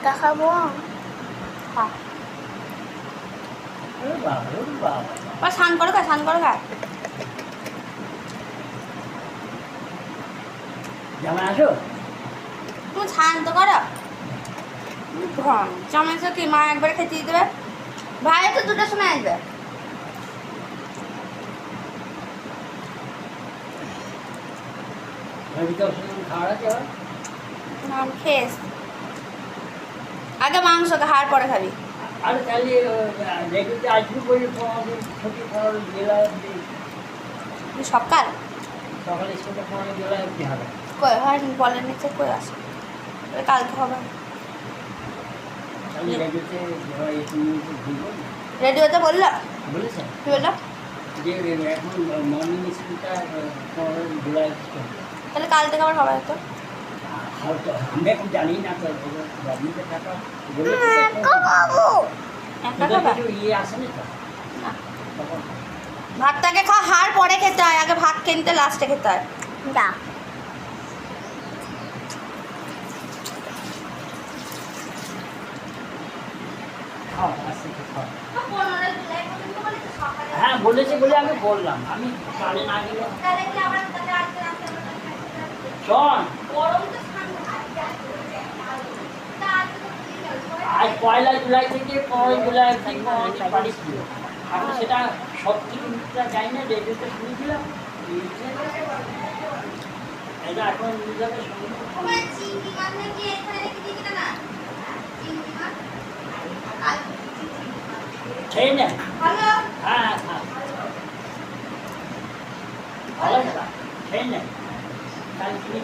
হালকা খাবো। খা স্নান করে খা, স্নান করে খা। জামাই আসো। তুমি স্নান তো করো। জামাই এসে কি মা একবারে খেতে দিয়ে দেবে? ভাই তো 2টার সময় আসবে। খাওয়া আছে নাম খেস আগে মাংস খাওয়ার পরে খাবি। আর তাহলে দেখতে আসবি বলে ছুটি খাওয়ার জেলা সকাল সকালে স্কুলে খাওয়ানো জেলা কি হবে? কই হয় বলেন নিচে কই আসে কালকে হবে। তাহলে রেডিওতে রেডিওতে বললো, বলেছে কি বললো? যে এখন মর্নিং স্কুলটা জুলাই তাহলে কাল থেকে আবার হবে হয়তো। হয়তো আমি এখন জানি না তো গভর্নমেন্টের টাকা একা খাবা? ইয়ে আসেনি তো না। তখন ভাতটাকে খা, হাড় পরে খেতে হয়, আগে ভাত কিনতে লাস্টে খেতে হয়। দা খাও আসছে খাও। হ্যাঁ বলেছে বলে আমি বললাম, আমি কানে না গেলে শোন আজ 1 জুলাই থেকে 5 জুলাই বাড়ি ছিল। আমি সেটা সত্যি কিন্তু যাই না, রেডিওতে শুনেছিলাম। এটা এখন যাবে খেয়ে নেন। হ্যাঁ হ্যাঁ ভালো খেয়ে নেন কাল কিনে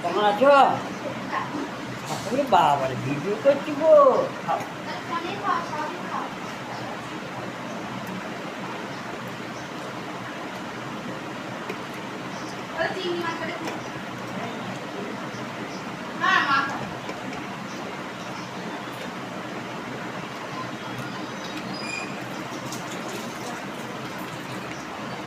কেমন আছো? বাবার ভিডিও করছি গো। চিংড়ি মাছ